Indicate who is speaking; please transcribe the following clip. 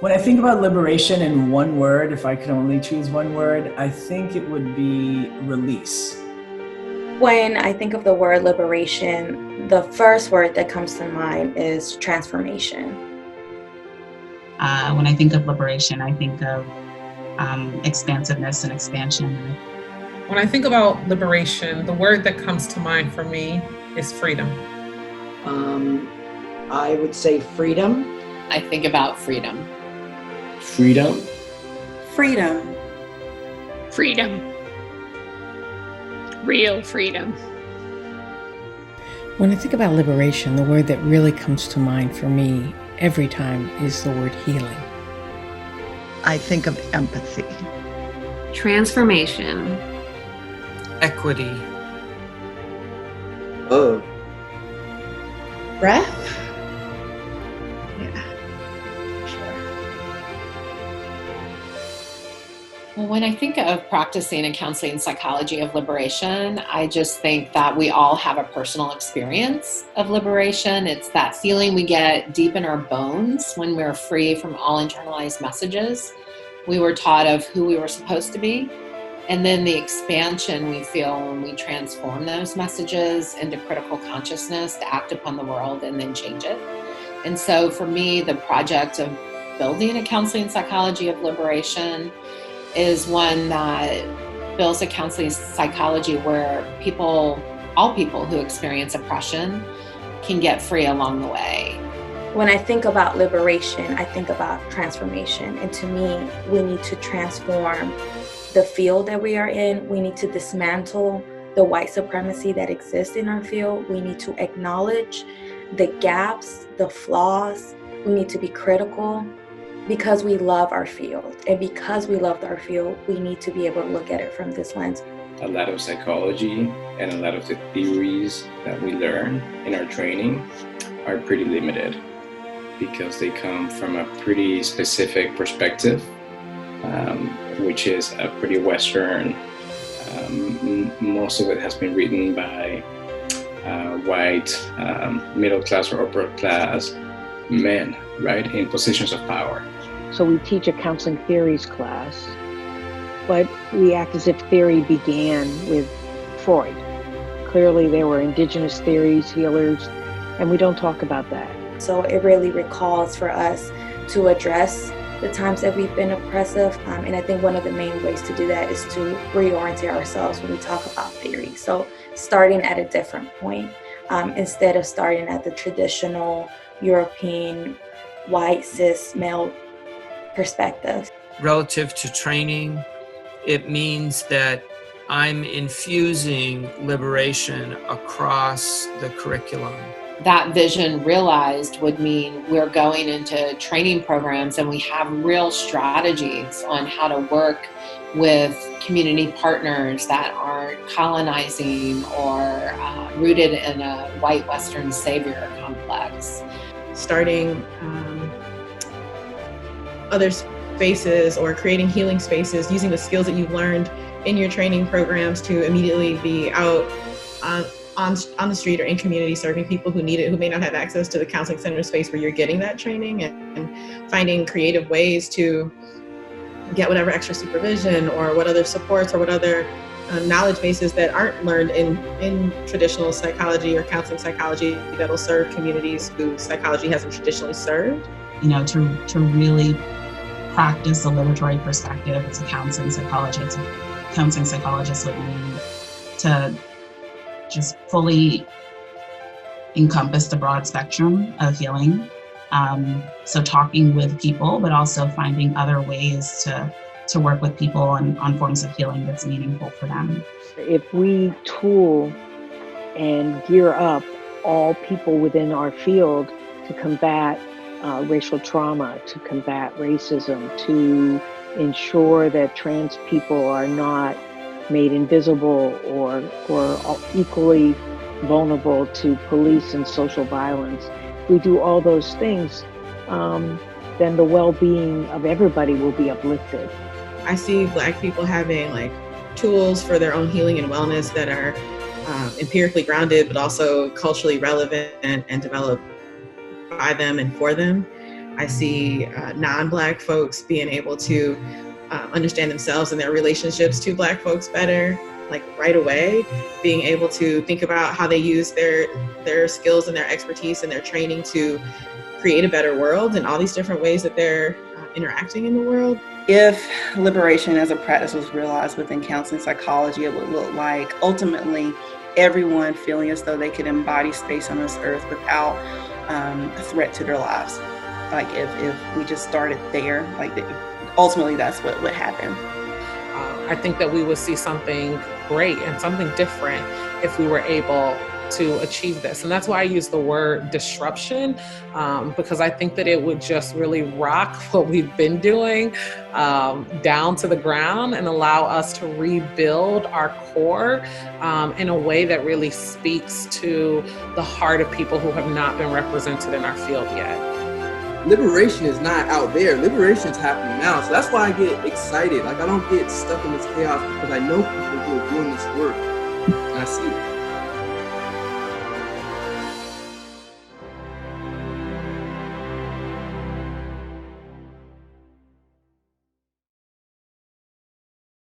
Speaker 1: When I think about liberation in one word, if I could only choose one word, I think it would be release.
Speaker 2: When I think of the word liberation, the first word that comes to mind is transformation.
Speaker 3: When I think of liberation, I think of expansiveness and expansion.
Speaker 4: When I think about liberation, the word that comes to mind for me is freedom.
Speaker 5: I would say freedom.
Speaker 6: I think about freedom.
Speaker 7: Freedom.
Speaker 8: Freedom.
Speaker 9: Freedom. Real freedom.
Speaker 10: When I think about liberation, the word that really comes to mind for me every time is the word healing.
Speaker 11: I think of empathy.
Speaker 9: Transformation.
Speaker 12: Equity.
Speaker 7: Love.
Speaker 8: Breath.
Speaker 6: Well, when I think of practicing and counseling psychology of liberation, I just think that we all have a personal experience of liberation. It's that feeling we get deep in our bones when we're free from all internalized messages we were taught of who we were supposed to be. And then the expansion we feel when we transform those messages into critical consciousness to act upon the world and then change it. And so for me, the project of building a counseling psychology of liberation is one that builds a counseling psychology where all people who experience oppression can get free along the way.
Speaker 2: When I think about liberation, I think about transformation. And to me, we need to transform the field that we are in. We need to dismantle the white supremacy that exists in our field. We need to acknowledge the gaps, the flaws. We need to be critical because we love our field. And because we love our field, we need to be able to look at it from this lens.
Speaker 7: A lot of psychology and a lot of the theories that we learn in our training are pretty limited because they come from a pretty specific perspective, which is a pretty Western. Most of it has been written by white, middle class or upper class men, right, in positions of power.
Speaker 13: So we teach a counseling theories class, but we act as if theory began with Freud. Clearly there were indigenous theories, healers, and we don't talk about that.
Speaker 2: So it really recalls for us to address the times that we've been oppressive. And I think one of the main ways to do that is to reorient ourselves when we talk about theory. So starting at a different point, instead of starting at the traditional European, white, cis, male perspective.
Speaker 12: Relative to training, it means that I'm infusing liberation across the curriculum.
Speaker 6: That vision realized would mean we're going into training programs and we have real strategies on how to work with community partners that aren't colonizing or rooted in a white Western savior complex.
Speaker 8: Starting other spaces or creating healing spaces, using the skills that you've learned in your training programs to immediately be out on the street or in community serving people who need it, who may not have access to the counseling center space where you're getting that training, and finding creative ways to get whatever extra supervision or what other supports or what other knowledge bases that aren't learned in traditional psychology or counseling psychology that'll serve communities who psychology hasn't traditionally served.
Speaker 3: You know, to really practice a liberatory perspective as a counseling psychologist would mean to just fully encompass the broad spectrum of healing. So talking with people, but also finding other ways to work with people on forms of healing that's meaningful for them.
Speaker 13: If we tool and gear up all people within our field to combat racial trauma, to combat racism, to ensure that trans people are not made invisible or equally vulnerable to police and social violence. If we do all those things, then the well-being of everybody will be uplifted.
Speaker 8: I see Black people having tools for their own healing and wellness that are empirically grounded, but also culturally relevant and developed by them and for them. I see non-Black folks being able to understand themselves and their relationships to Black folks better, like right away, being able to think about how they use their skills and their expertise and their training to create a better world and all these different ways that they're interacting in the world.
Speaker 14: If liberation as a practice was realized within counseling psychology, it would look like ultimately everyone feeling as though they could embody space on this earth without a threat to their lives. Like if we just started there, like ultimately that's what would happen.
Speaker 4: I think that we would see something great and something different if we were able to achieve this. And that's why I use the word disruption, because I think that it would just really rock what we've been doing down to the ground and allow us to rebuild our core in a way that really speaks to the heart of people who have not been represented in our field yet.
Speaker 15: Liberation is not out there. Liberation is happening now. So that's why I get excited. Like, I don't get stuck in this chaos because I know people who are doing this work and I see it.